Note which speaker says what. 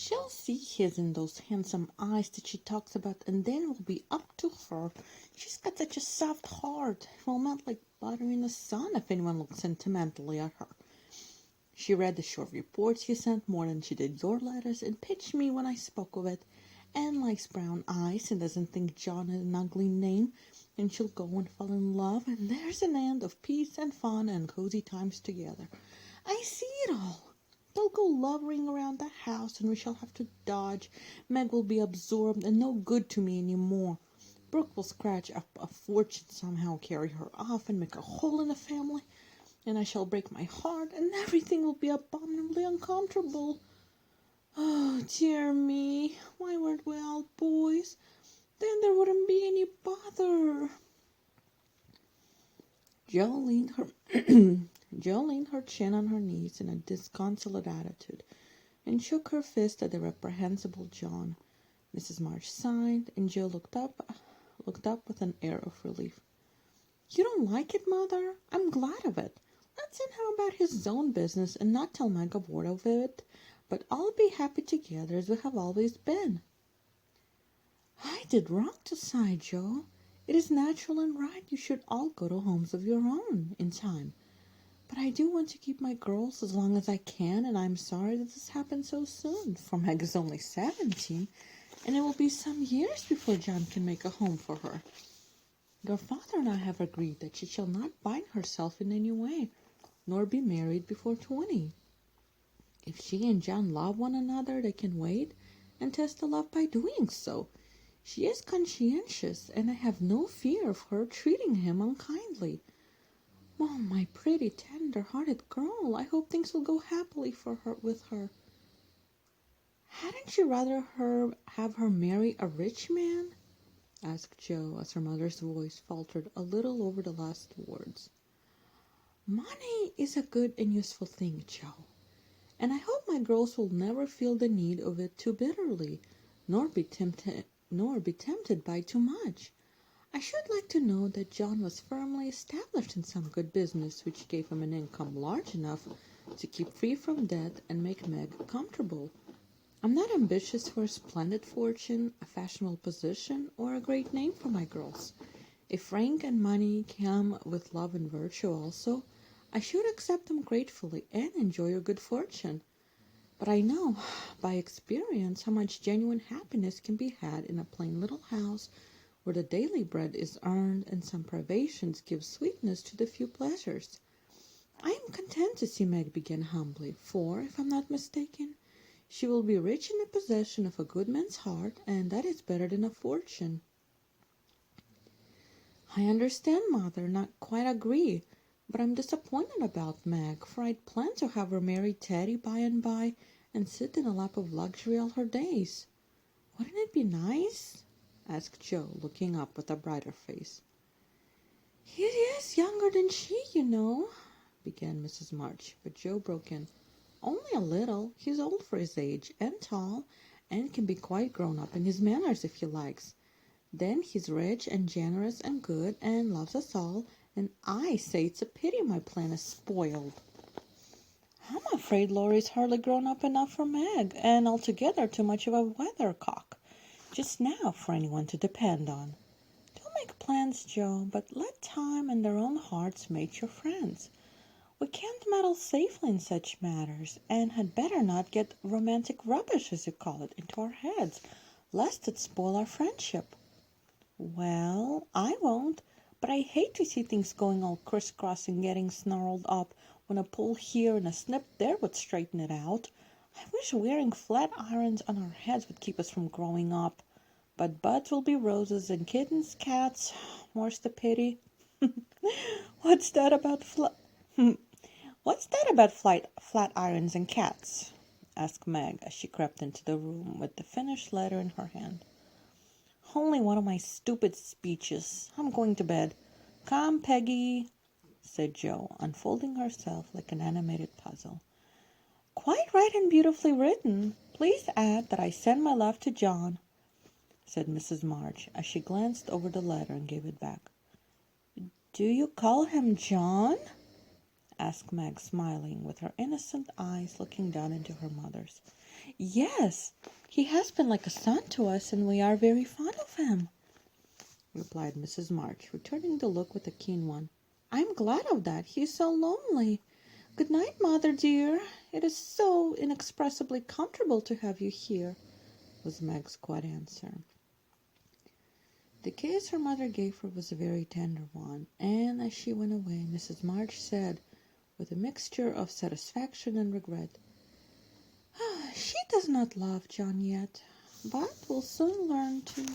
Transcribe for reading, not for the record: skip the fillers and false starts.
Speaker 1: She'll see his in those handsome eyes that she talks about, and then it will be up to her. She's got such a soft heart. It will melt like butter in the sun if anyone looks sentimentally at her. She read the short reports you sent more than she did your letters, and pitched me when I spoke of it. Anne likes brown eyes and doesn't think John an ugly name, and she'll go and fall in love, and there's an end of peace and fun and cozy times together. I see it all. They'll go lovering around the house, and we shall have to dodge. Meg will be absorbed and no good to me any more. Brooke will scratch up a fortune somehow, carry her off, and make a hole in the family, and I shall break my heart, and everything will be abominably uncomfortable. Oh, dear me, why weren't we all boys? Then there wouldn't be any bother. Joe leaned her chin on her knees in a disconsolate attitude, and shook her fist at the reprehensible John. Mrs. March sighed, and Joe looked up with an air of relief. You don't like it, Mother? I'm glad of it. Let him have about his own business, and not tell Meg a word of it, but all be happy together as we have always been. I did wrong to sigh, Joe. It is natural and right you should all go to homes of your own in time. But I do want to keep my girls as long as I can, and I'm sorry that this happened so soon, for Meg is only 17, and it will be some years before John can make a home for her. Your father and I have agreed that she shall not bind herself in any way, nor be married before 20. If she and John love one another, they can wait and test the love by doing so. She is conscientious, and I have no fear of her treating him unkindly. Oh, my pretty, tender-hearted girl, I hope things will go happily with her. Hadn't you rather have her marry a rich man? Asked Joe, as her mother's voice faltered a little over the last words. Money is a good and useful thing, Joe, and I hope my girls will never feel the need of it too bitterly, nor be tempted by too much. I should like to know that John was firmly established in some good business which gave him an income large enough to keep free from debt and make Meg comfortable. I'm not ambitious for a splendid fortune, a fashionable position, or a great name for my girls. If rank and money come with love and virtue also, I should accept them gratefully and enjoy your good fortune. But I know by experience how much genuine happiness can be had in a plain little house where the daily bread is earned and some privations give sweetness to the few pleasures. I am content to see Meg begin humbly, for, if I'm not mistaken, she will be rich in the possession of a good man's heart, and that is better than a fortune. I understand, Mother, and not quite agree, but I'm disappointed about Meg, for I'd planned to have her marry Teddy by and by and sit in a lap of luxury all her days. Wouldn't it be nice? Asked Joe, looking up with a brighter face. He is younger than she, you know, began Mrs. March, but Joe broke in. Only a little. He's old for his age, and tall, and can be quite grown up in his manners if he likes. Then he's rich and generous and good, and loves us all, and I say it's a pity my plan is spoiled. I'm afraid Laurie's hardly grown up enough for Meg, and altogether too much of a weathercock just now for anyone to depend on. Don't make plans, Joe, but let time and their own hearts make your friends. We can't meddle safely in such matters, and had better not get romantic rubbish, as you call it, into our heads, lest it spoil our friendship. Well, I won't, but I hate to see things going all crisscross and getting snarled up when a pull here and a snip there would straighten it out. I wish wearing flat irons on our heads would keep us from growing up. But buds will be roses and kittens, cats, more's the pity. What's that about flat irons and cats? Asked Meg as she crept into the room with the finished letter in her hand. Only one of my stupid speeches. I'm going to bed. Come, Peggy, said Joe, unfolding herself like an animated puzzle. Quite right and beautifully written. Please add that I send my love to John, said Mrs. March as she glanced over the letter and gave it back. Do you call him John? Asked Meg, smiling, with her innocent eyes looking down into her mother's. Yes, he has been like a son to us, and we are very fond of him, replied Mrs. March, returning the look with a keen one. I'm glad of that. He is so lonely. Good night, mother dear. It is so inexpressibly comfortable to have you here, was Meg's quiet answer. The kiss her mother gave her was a very tender one, and as she went away, Mrs. March said, with a mixture of satisfaction and regret, she does not love John yet, but will soon learn to.